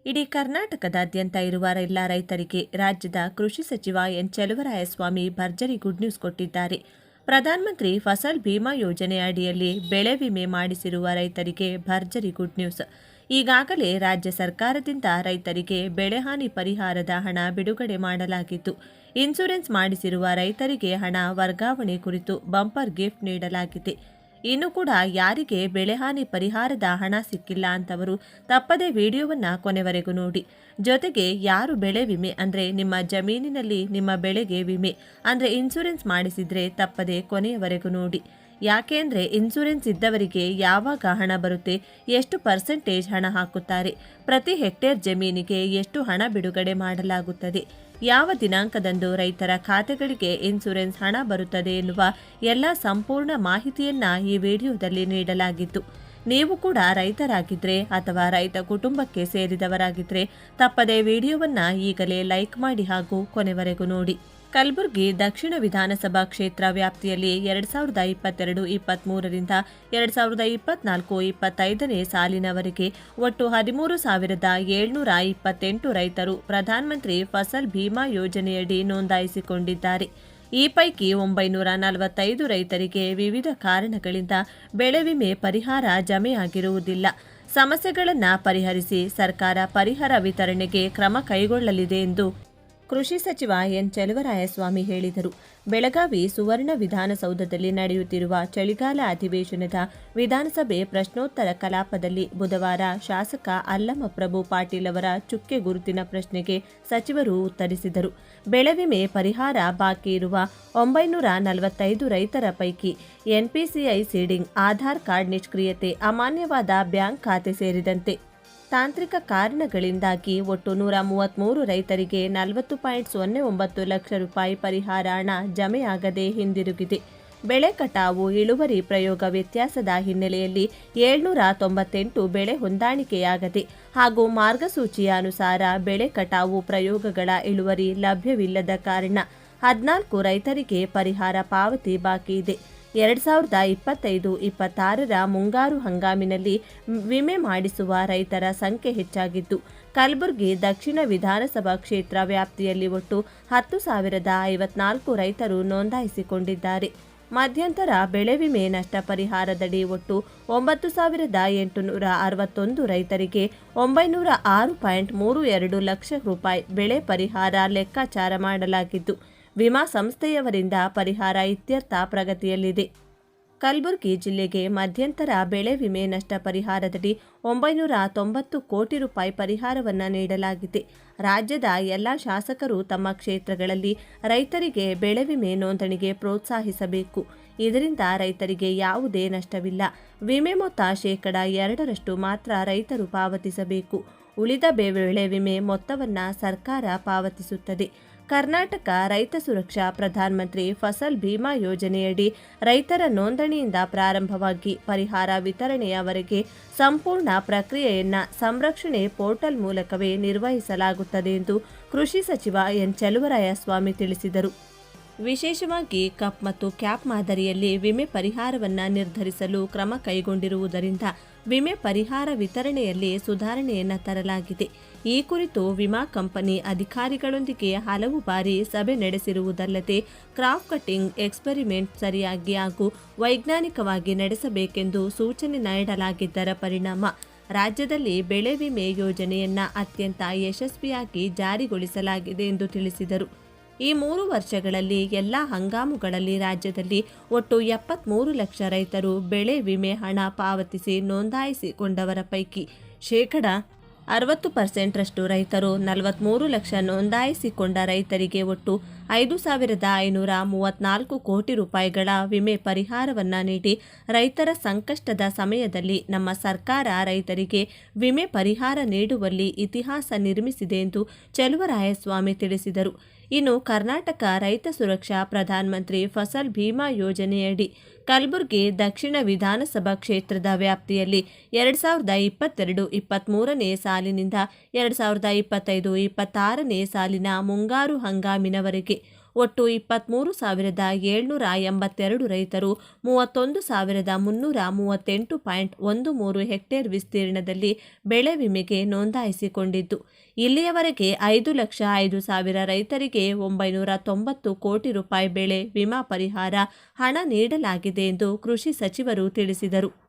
ಇಡೀ ಕರ್ನಾಟಕದಾದ್ಯಂತ ಇರುವ ಎಲ್ಲ ರೈತರಿಗೆ ರಾಜ್ಯದ ಕೃಷಿ ಸಚಿವ ಎನ್ ಚೆಲುವರಾಯಸ್ವಾಮಿ ಭರ್ಜರಿ ಗುಡ್ ನ್ಯೂಸ್ ಕೊಟ್ಟಿದ್ದಾರೆ. ಪ್ರಧಾನಮಂತ್ರಿ ಫಸಲ್ ಬಿಮಾ ಯೋಜನೆ ಅಡಿಯಲ್ಲಿ ಬೆಳೆ ವಿಮೆ ಮಾಡಿಸಿರುವ ರೈತರಿಗೆ ಭರ್ಜರಿ ಗುಡ್ ನ್ಯೂಸ್. ಈಗಾಗಲೇ ರಾಜ್ಯ ಸರ್ಕಾರದಿಂದ ರೈತರಿಗೆ ಬೆಳೆಹಾನಿ ಪರಿಹಾರದ ಹಣ ಬಿಡುಗಡೆ ಮಾಡಲಾಗಿದ್ದು, ಇನ್ಸೂರೆನ್ಸ್ ಮಾಡಿಸಿರುವ ರೈತರಿಗೆ ಹಣ ವರ್ಗಾವಣೆ ಕುರಿತು ಬಂಪರ್ ಗಿಫ್ಟ್ ನೀಡಲಾಗಿದೆ. ಇನ್ನು ಕೂಡ ಯಾರಿಗೆ ಬೆಳೆಹಾನಿ ಪರಿಹಾರದ ಹಣ ಸಿಕ್ಕಿಲ್ಲ ಅಂತವರು ತಪ್ಪದೇ ವಿಡಿಯೋವನ್ನು ಕೊನೆವರೆಗೂ ನೋಡಿ. ಜೊತೆಗೆ ಯಾರು ಬೆಳೆ ವಿಮೆ ಅಂದರೆ ನಿಮ್ಮ ಜಮೀನಿನಲ್ಲಿ ನಿಮ್ಮ ಬೆಳೆಗೆ ವಿಮೆ ಅಂದರೆ ಇನ್ಸೂರೆನ್ಸ್ ಮಾಡಿಸಿದ್ರೆ ತಪ್ಪದೇ ಕೊನೆಯವರೆಗೂ ನೋಡಿ. ಯಾಕೆಂದರೆ ಇನ್ಸೂರೆನ್ಸ್ ಇದ್ದವರಿಗೆ ಯಾವಾಗ ಹಣ ಬರುತ್ತೆ, ಎಷ್ಟು ಪರ್ಸೆಂಟೇಜ್ ಹಣ ಹಾಕುತ್ತಾರೆ, ಪ್ರತಿ ಹೆಕ್ಟೇರ್ ಜಮೀನಿಗೆ ಎಷ್ಟು ಹಣ ಬಿಡುಗಡೆ ಮಾಡಲಾಗುತ್ತದೆ, ಯಾವ ದಿನಾಂಕದಂದು ರೈತರ ಖಾತೆಗಳಿಗೆ ಇನ್ಸೂರೆನ್ಸ್ ಹಣ ಬರುತ್ತದೆ ಎನ್ನುವ ಎಲ್ಲ ಸಂಪೂರ್ಣ ಮಾಹಿತಿಯನ್ನ ಈ ವಿಡಿಯೋದಲ್ಲಿ ನೀಡಲಾಗಿತ್ತು. ನೀವು ಕೂಡ ರೈತರಾಗಿದ್ದರೆ ಅಥವಾ ರೈತ ಕುಟುಂಬಕ್ಕೆ ಸೇರಿದವರಾಗಿದ್ದರೆ ತಪ್ಪದೇ ವಿಡಿಯೋವನ್ನ ಈಗಲೇ ಲೈಕ್ ಮಾಡಿ ಹಾಗೂ ಕೊನೆವರೆಗೂ ನೋಡಿ. ಕಲಬುರಗಿ ದಕ್ಷಿಣ ವಿಧಾನಸಭಾ ಕ್ಷೇತ್ರ ವ್ಯಾಪ್ತಿಯಲ್ಲಿ 2022-23ರಿಂದ 2024-25ನೇ ಸಾಲಿನವರೆಗೆ ಒಟ್ಟು 13,728 ರೈತರು ಪ್ರಧಾನಮಂತ್ರಿ ಫಸಲ್ ಬಿಮಾ ಯೋಜನೆಯಡಿ ನೋಂದಾಯಿಸಿಕೊಂಡಿದ್ದಾರೆ. ಈ ಪೈಕಿ 945 ರೈತರಿಗೆ ವಿವಿಧ ಕಾರಣಗಳಿಂದ ಬೆಳೆ ವಿಮೆ ಪರಿಹಾರ ಜಮೆಯಾಗಿರುವುದಿಲ್ಲ. ಸಮಸ್ಯೆಗಳನ್ನು ಪರಿಹರಿಸಿ ಸರ್ಕಾರ ಪರಿಹಾರ ವಿತರಣೆಗೆ ಕ್ರಮ ಕೈಗೊಳ್ಳಲಿದೆ ಎಂದು ಕೃಷಿ ಸಚಿವ ಎನ್ ಚೆಲುವರಾಯಸ್ವಾಮಿ ಹೇಳಿದರು. ಬೆಳಗಾವಿ ಸುವರ್ಣ ವಿಧಾನಸೌಧದಲ್ಲಿ ನಡೆಯುತ್ತಿರುವ ಚಳಿಗಾಲ ಅಧಿವೇಶನದ ವಿಧಾನಸಭೆ ಪ್ರಶ್ನೋತ್ತರ ಕಲಾಪದಲ್ಲಿ ಬುಧವಾರ ಶಾಸಕ ಅಲ್ಲಮಪ್ರಭು ಪಾಟೀಲ್ ಅವರ ಚುಕ್ಕೆ ಗುರುತಿನ ಪ್ರಶ್ನೆಗೆ ಸಚಿವರು ಉತ್ತರಿಸಿದರು. ಬೆಳೆ ವಿಮೆ ಪರಿಹಾರ ಬಾಕಿ ಇರುವ 945 ರೈತರ ಪೈಕಿ ಎನ್ಪಿಸಿಐ ಸೀಡಿಂಗ್, ಆಧಾರ್ ಕಾರ್ಡ್ ನಿಷ್ಕ್ರಿಯತೆ, ಅಮಾನ್ಯವಾದ ಬ್ಯಾಂಕ್ ಖಾತೆ ಸೇರಿದಂತೆ ತಾಂತ್ರಿಕ ಕಾರಣಗಳಿಂದಾಗಿ ಒಟ್ಟು 133 ರೈತರಿಗೆ 40.09 ಲಕ್ಷ ರೂಪಾಯಿ ಪರಿಹಾರ ಹಣ ಜಮೆಯಾಗದೆ ಹಿಂದಿರುಗಿದೆ. ಬೆಳೆ ಕಟಾವು ಇಳುವರಿ ಪ್ರಯೋಗ ವ್ಯತ್ಯಾಸದ ಹಿನ್ನೆಲೆಯಲ್ಲಿ 798 ಬೆಳೆ ಹೊಂದಾಣಿಕೆಯಾಗದೆ ಹಾಗೂ ಮಾರ್ಗಸೂಚಿಯ ಅನುಸಾರ ಬೆಳೆ ಕಟಾವು ಪ್ರಯೋಗಗಳ ಇಳುವರಿ ಲಭ್ಯವಿಲ್ಲದ ಕಾರಣ 14 ರೈತರಿಗೆ ಪರಿಹಾರ ಪಾವತಿ ಬಾಕಿ ಇದೆ. 2025-26ರ ಮುಂಗಾರು ಹಂಗಾಮಿನಲ್ಲಿ ವಿಮೆ ಮಾಡಿಸುವ ರೈತರ ಸಂಖ್ಯೆ ಹೆಚ್ಚಾಗಿದ್ದು, ಕಲಬುರಗಿ ದಕ್ಷಿಣ ವಿಧಾನಸಭಾ ಕ್ಷೇತ್ರ ವ್ಯಾಪ್ತಿಯಲ್ಲಿ ಒಟ್ಟು 10,054 ರೈತರು ನೋಂದಾಯಿಸಿಕೊಂಡಿದ್ದಾರೆ. ಮಧ್ಯಂತರ ಬೆಳೆ ವಿಮೆ ನಷ್ಟ ಪರಿಹಾರದಡಿ ಒಟ್ಟು 9,861 ರೈತರಿಗೆ 906.32 ಲಕ್ಷ ರೂಪಾಯಿ ಬೆಳೆ ಪರಿಹಾರ ಲೆಕ್ಕಾಚಾರ ಮಾಡಲಾಗಿದ್ದು, ವಿಮಾ ಸಂಸ್ಥೆಯವರಿಂದ ಪರಿಹಾರ ಇತ್ಯರ್ಥ ಪ್ರಗತಿಯಲ್ಲಿದೆ. ಕಲಬುರಗಿ ಜಿಲ್ಲೆಗೆ ಮಧ್ಯಂತರ ಬೆಳೆ ವಿಮೆ ನಷ್ಟ ಪರಿಹಾರದಡಿ 990 ಕೋಟಿ ರೂಪಾಯಿ ಪರಿಹಾರವನ್ನು ನೀಡಲಾಗಿದೆ. ರಾಜ್ಯದ ಎಲ್ಲ ಶಾಸಕರು ತಮ್ಮ ಕ್ಷೇತ್ರಗಳಲ್ಲಿ ರೈತರಿಗೆ ಬೆಳೆ ವಿಮೆ ನೋಂದಣಿಗೆ ಪ್ರೋತ್ಸಾಹಿಸಬೇಕು. ಇದರಿಂದ ರೈತರಿಗೆ ಯಾವುದೇ ನಷ್ಟವಿಲ್ಲ. ವಿಮೆ ಮೊತ್ತ 2% ಮಾತ್ರ ರೈತರು ಪಾವತಿಸಬೇಕು. ಉಳಿದ ಬೆಳೆ ವಿಮೆ ಮೊತ್ತವನ್ನು ಸರ್ಕಾರ ಪಾವತಿಸುತ್ತದೆ. ಕರ್ನಾಟಕ ರೈತ ಸುರಕ್ಷಾ ಪ್ರಧಾನಮಂತ್ರಿ ಫಸಲ್ ಬಿಮಾ ಯೋಜನೆಯಡಿ ರೈತರ ನೋಂದಣಿಯಿಂದ ಪ್ರಾರಂಭವಾಗಿ ಪರಿಹಾರ ವಿತರಣೆಯವರೆಗೆ ಸಂಪೂರ್ಣ ಪ್ರಕ್ರಿಯೆಯನ್ನು ಸಂರಕ್ಷಣೆ ಪೋರ್ಟಲ್ ಮೂಲಕವೇ ನಿರ್ವಹಿಸಲಾಗುತ್ತದೆ ಎಂದು ಕೃಷಿ ಸಚಿವ ಎನ್ ಚೆಲುವರಾಯಸ್ವಾಮಿ ತಿಳಿಸಿದರು. ವಿಶೇಷವಾಗಿ ಕಪ್ ಮತ್ತು ಕ್ಯಾಪ್ ಮಾದರಿಯಲ್ಲಿ ವಿಮೆ ಪರಿಹಾರವನ್ನು ನಿರ್ಧರಿಸಲು ಕ್ರಮ ಕೈಗೊಂಡಿರುವುದರಿಂದ ವಿಮೆ ಪರಿಹಾರ ವಿತರಣೆಯಲ್ಲಿ ಸುಧಾರಣೆಯನ್ನು ತರಲಾಗಿದೆ. ಈ ಕುರಿತು ವಿಮಾ ಕಂಪನಿ ಅಧಿಕಾರಿಗಳೊಂದಿಗೆ ಹಲವು ಬಾರಿ ಸಭೆ ನಡೆಸಿರುವುದಲ್ಲದೆ ಕ್ರಾಪ್ ಕಟಿಂಗ್ ಎಕ್ಸ್ಪೆರಿಮೆಂಟ್ ಸರಿಯಾಗಿ ಹಾಗೂ ವೈಜ್ಞಾನಿಕವಾಗಿ ನಡೆಸಬೇಕೆಂದು ಸೂಚನೆ ನೀಡಲಾಗಿದ್ದರ ಪರಿಣಾಮ ರಾಜ್ಯದಲ್ಲಿ ಬೆಳೆ ವಿಮೆ ಯೋಜನೆಯನ್ನು ಅತ್ಯಂತ ಯಶಸ್ವಿಯಾಗಿ ಜಾರಿಗೊಳಿಸಲಾಗಿದೆ ಎಂದು ತಿಳಿಸಿದರು. ಈ 3 ವರ್ಷಗಳಲ್ಲಿ ಎಲ್ಲ ಹಂಗಾಮುಗಳಲ್ಲಿ ರಾಜ್ಯದಲ್ಲಿ ಒಟ್ಟು 73 ಲಕ್ಷ ರೈತರು ಬೆಳೆ ವಿಮೆ ಹಣ ಪಾವತಿಸಿ ನೋಂದಾಯಿಸಿಕೊಂಡವರ ಪೈಕಿ 60% ರೈತರು 43 ಲಕ್ಷ ನೋಂದಾಯಿಸಿಕೊಂಡ ರೈತರಿಗೆ ಒಟ್ಟು 5,534 ಕೋಟಿ ರೂಪಾಯಿಗಳ ವಿಮೆ ಪರಿಹಾರವನ್ನು ನೀಡಿ ರೈತರ ಸಂಕಷ್ಟದ ಸಮಯದಲ್ಲಿ ನಮ್ಮ ಸರ್ಕಾರ ರೈತರಿಗೆ ವಿಮೆ ಪರಿಹಾರ ನೀಡುವಲ್ಲಿ ಇತಿಹಾಸ ನಿರ್ಮಿಸಿದೆ ಎಂದು ಚೆಲುವರಾಯಸ್ವಾಮಿ ತಿಳಿಸಿದರು. ಇನ್ನು ಕರ್ನಾಟಕ ರೈತ ಸುರಕ್ಷಾ ಪ್ರಧಾನಮಂತ್ರಿ ಫಸಲ್ ಬಿಮಾ ಯೋಜನೆಯಡಿ ಕಲಬುರಗಿ ದಕ್ಷಿಣ ವಿಧಾನಸಭಾ ಕ್ಷೇತ್ರದ ವ್ಯಾಪ್ತಿಯಲ್ಲಿ 2022-23ನೇ ಸಾಲಿನಿಂದ 2025-26ನೇ ಸಾಲಿನ ಮುಂಗಾರು ಹಂಗಾಮಿನವರೆಗೆ ಒಟ್ಟು 23,782 ರೈತರು 31,338.13 ಹೆಕ್ಟೇರ್ ವಿಸ್ತೀರ್ಣದಲ್ಲಿ ಬೆಳೆ ವಿಮೆಗೆ ನೋಂದಾಯಿಸಿಕೊಂಡಿದ್ದು, ಇಲ್ಲಿಯವರೆಗೆ 5,05,000 ರೈತರಿಗೆ 990 ಕೋಟಿ ರೂಪಾಯಿ ಬೆಳೆ ವಿಮಾ ಪರಿಹಾರ ಹಣ ನೀಡಲಾಗಿದೆ ಎಂದು ಕೃಷಿ ಸಚಿವರು ತಿಳಿಸಿದರು.